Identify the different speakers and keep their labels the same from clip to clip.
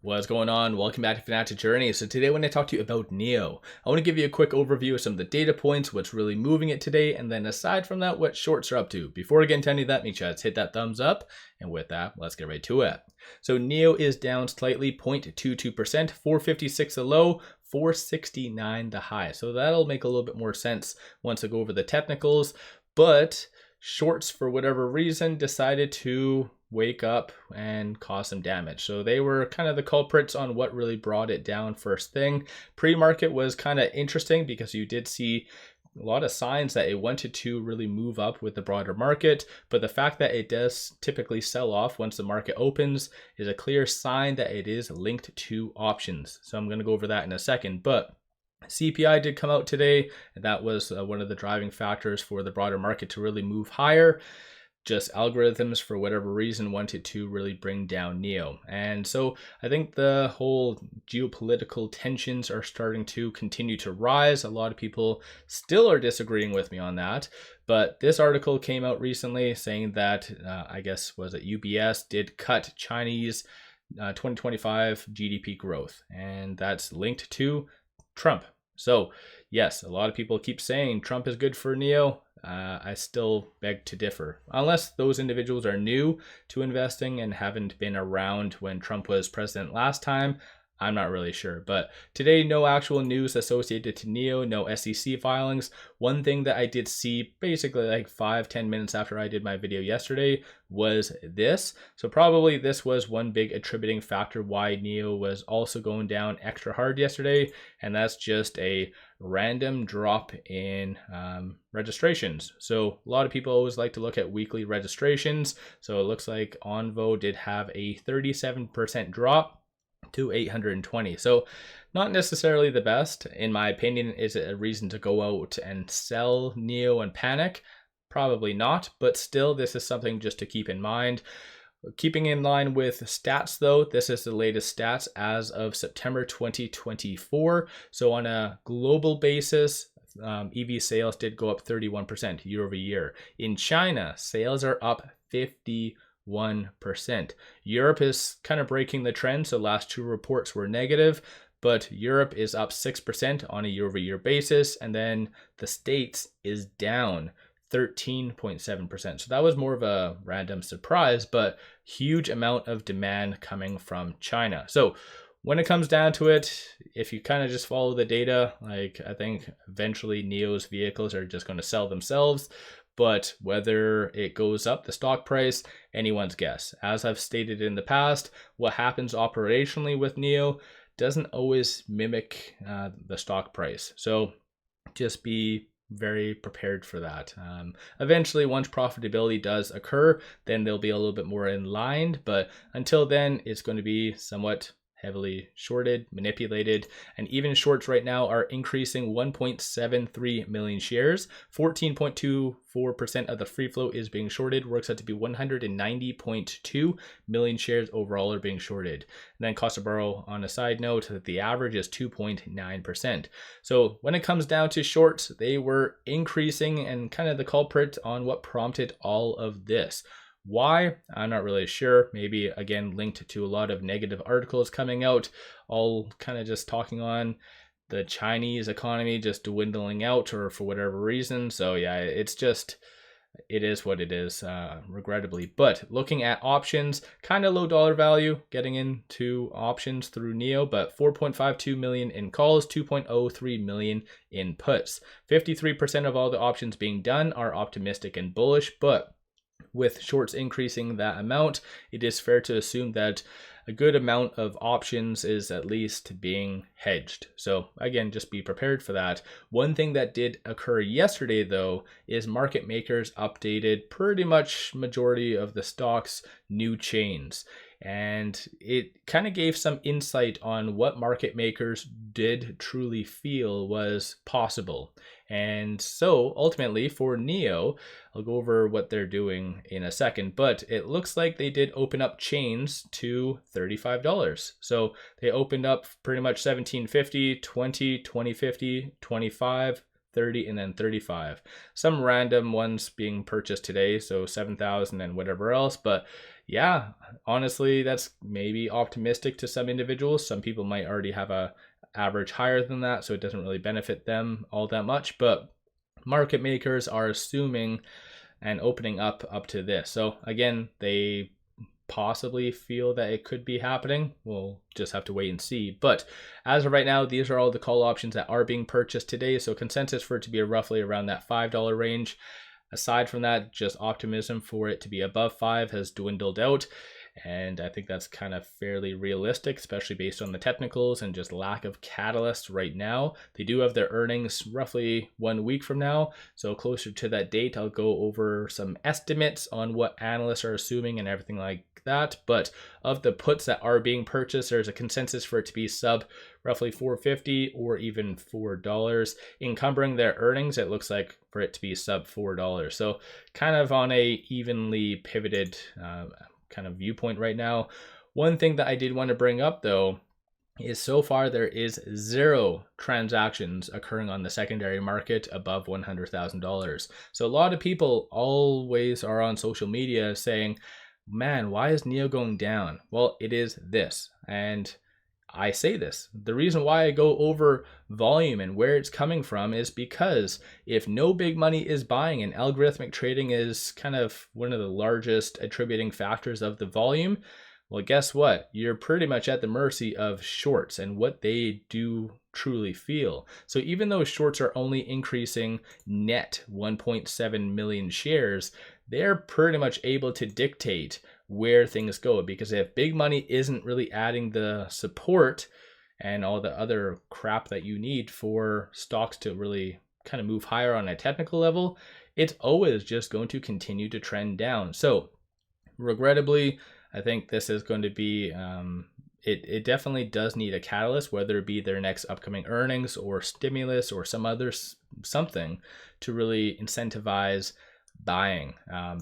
Speaker 1: What's going on? Welcome back to Financial Journey. So today when I talk to you about NIO, I want to give you a quick overview of some of the data points, what's really moving it today, and then aside from that, what shorts are up to. Before I get into any of that, make sure to hit that thumbs up. And with that, let's get right to it. So NIO is down slightly, 0.22%, 456 the low, 469 the high. So that'll make a little bit more sense once I go over the technicals. But shorts, for whatever reason, decided to wake up and cause some damage. So they were kind of the culprits on what really brought it down first thing. Pre-market was kind of interesting because you did see a lot of signs that it wanted to really move up with the broader market, but the fact that it does typically sell off once the market opens is a clear sign that it is linked to options. So I'm going to go over that in a second, but CPI did come out today, and that was one of the driving factors for the broader market to really move higher. Just algorithms, for whatever reason, wanted to really bring down NIO. And so I think the whole geopolitical tensions are starting to continue to rise. A lot of people still are disagreeing with me on that. But this article came out recently saying that, I guess, was it UBS did cut Chinese 2025 GDP growth. And that's linked to Trump. So yes, a lot of people keep saying Trump is good for NIO. I still beg to differ. Unless those individuals are new to investing and haven't been around when Trump was president last time, I'm not really sure. But today, no actual news associated to NIO, no SEC filings. One thing that I did see basically like 5-10 minutes after I did my video yesterday was this. So probably this was one big attributing factor why NIO was also going down extra hard yesterday. And that's just a random drop in registrations. So a lot of people always like to look at weekly registrations. So it looks like Onvo did have a 37% drop to 820. So not necessarily the best. In my opinion, is it a reason to go out and sell NIO and panic? Probably not, but still this is something just to keep in mind. Keeping in line with stats though, this is the latest stats as of September 2024. So on a global basis, EV sales did go up 31% year over year. In China, sales are up 51%. Europe is kind of breaking the trend. So last two reports were negative, but Europe is up 6% on a year over year basis. And then the States is down 13.7%. So that was more of a random surprise, but huge amount of demand coming from China. So when it comes down to it, if you kind of just follow the data, like I think eventually NIO's vehicles are just going to sell themselves. But whether it goes up, the stock price, anyone's guess. As I've stated in the past, what happens operationally with NIO doesn't always mimic the stock price. So just be very prepared for that. Eventually, once profitability does occur, then they'll be a little bit more in line. But until then, it's going to be somewhat heavily shorted, manipulated, and even shorts right now are increasing 1.73 million shares. 14.24% of the free float is being shorted, works out to be 190.2 million shares overall are being shorted. And then cost to borrow, on a side note, that the average is 2.9%. So when it comes down to shorts, they were increasing, and kind of the culprit on what prompted all of this. Why? I'm not really sure. Maybe again linked to a lot of negative articles coming out, all kind of just talking on the Chinese economy just dwindling out or for whatever reason. So yeah, it is what it is, regrettably. But looking at options, kind of low dollar value, getting into options through NIO, but 4.52 million in calls, 2.03 million in puts. 53% of all the options being done are optimistic and bullish, but with shorts increasing that amount, it is fair to assume that a good amount of options is at least being hedged. So again, just be prepared for that. One thing that did occur yesterday though is market makers updated pretty much majority of the stock's new chains. And it kind of gave some insight on what market makers did truly feel was possible. And so ultimately for NIO, I'll go over what they're doing in a second, but it looks like they did open up chains to $35. So they opened up pretty much 1750, 20, 2050, 25, 30, and then 35. Some random ones being purchased today, so 7,000 and whatever else. But yeah, honestly, that's maybe optimistic to some individuals. Some people might already have a average higher than that, so it doesn't really benefit them all that much. But market makers are assuming and opening up to this. So again, they possibly feel that it could be happening. We'll just have to wait and see. But as of right now, these are all the call options that are being purchased today. So consensus for it to be roughly around that $5 range. Aside from that, just optimism for it to be above 5 has dwindled out. And I think that's kind of fairly realistic, especially based on the technicals and just lack of catalysts right now. They do have their earnings roughly 1 week from now. So closer to that date, I'll go over some estimates on what analysts are assuming and everything like that. But of the puts that are being purchased, there's a consensus for it to be sub roughly $4.50 or even $4. Encumbering their earnings, it looks like for it to be sub $4. So kind of on a evenly pivoted kind of viewpoint right now. One thing that I did want to bring up though is so far there is 0 transactions occurring on the secondary market above $100,000. So a lot of people always are on social media saying, man, why is NIO going down? Well, it is this. And I say this. The reason why I go over volume and where it's coming from is because if no big money is buying, and algorithmic trading is kind of one of the largest attributing factors of the volume, well, guess what? You're pretty much at the mercy of shorts and what they do truly feel. So even though shorts are only increasing net 1.7 million shares, they're pretty much able to dictate where things go, because if big money isn't really adding the support and all the other crap that you need for stocks to really kind of move higher on a technical level, it's always just going to continue to trend down. So regrettably, I think this is going to be it definitely does need a catalyst, whether it be their next upcoming earnings or stimulus or some other something to really incentivize buying.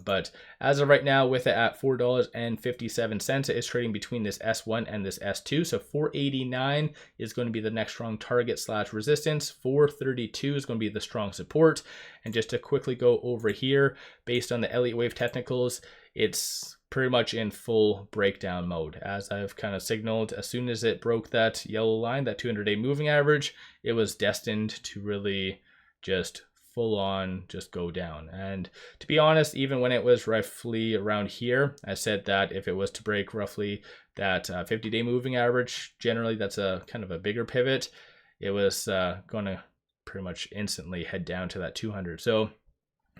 Speaker 1: But as of right now, with it at $4.57, it is trading between this S1 and this S2. So 489 is going to be the next strong target / resistance. 432 is going to be the strong support. And just to quickly go over here, based on the Elliott wave technicals, it's pretty much in full breakdown mode. As I've kind of signaled, as soon as it broke that yellow line, that 200-day moving average, it was destined to really just full on just go down. And to be honest, even when it was roughly around here, I said that if it was to break roughly that 50-day moving average, generally that's a kind of a bigger pivot, it was going to pretty much instantly head down to that 200. So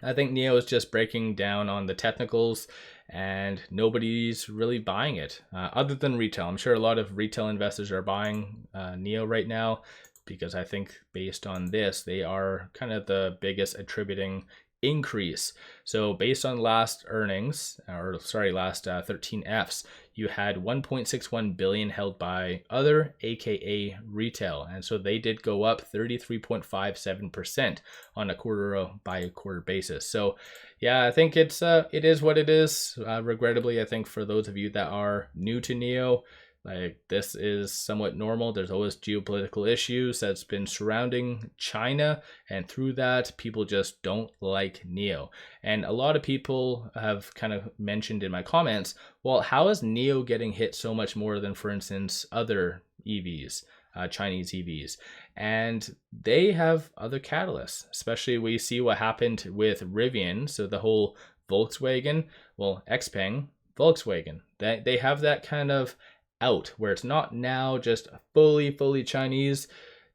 Speaker 1: I think NIO is just breaking down on the technicals and nobody's really buying it other than retail. I'm sure a lot of retail investors are buying NIO right now, because I think based on this, they are kind of the biggest attributing increase. So based on last earnings, or sorry, last 13 Fs, you had 1.61 billion held by other, aka retail. And so they did go up 33.57% on a quarter by quarter basis. So yeah, I think it is what it is. Regrettably, I think for those of you that are new to NIO, like this is somewhat normal. There's always geopolitical issues that's been surrounding China, and through that, people just don't like NIO. And a lot of people have kind of mentioned in my comments, well, how is NIO getting hit so much more than, for instance, other EVs, Chinese EVs? And they have other catalysts, especially we see what happened with Rivian. So the whole Volkswagen, well, Xpeng, Volkswagen, they have that kind of out where it's not now just fully Chinese.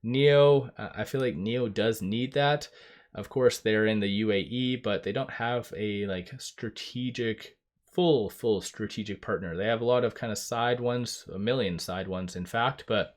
Speaker 1: NIO, I feel like NIO does need that. Of course, they're in the UAE, but they don't have a like strategic, full strategic partner. They have a lot of kind of side ones, a million side ones, in fact. But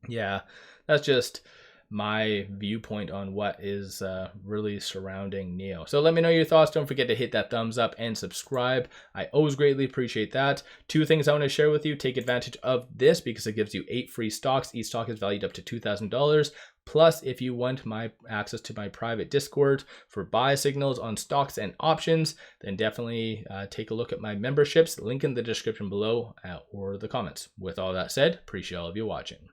Speaker 1: yeah, that's just my viewpoint on what is really surrounding NIO. So let me know your thoughts. Don't forget to hit that thumbs up and subscribe. I always greatly appreciate that. 2 things I want to share with you. Take advantage of this because it gives you 8 free stocks. Each stock is valued up to $2,000. Plus, if you want my access to my private Discord for buy signals on stocks and options, then definitely take a look at my memberships. Link in the description below or the comments. With all that said, appreciate all of you watching.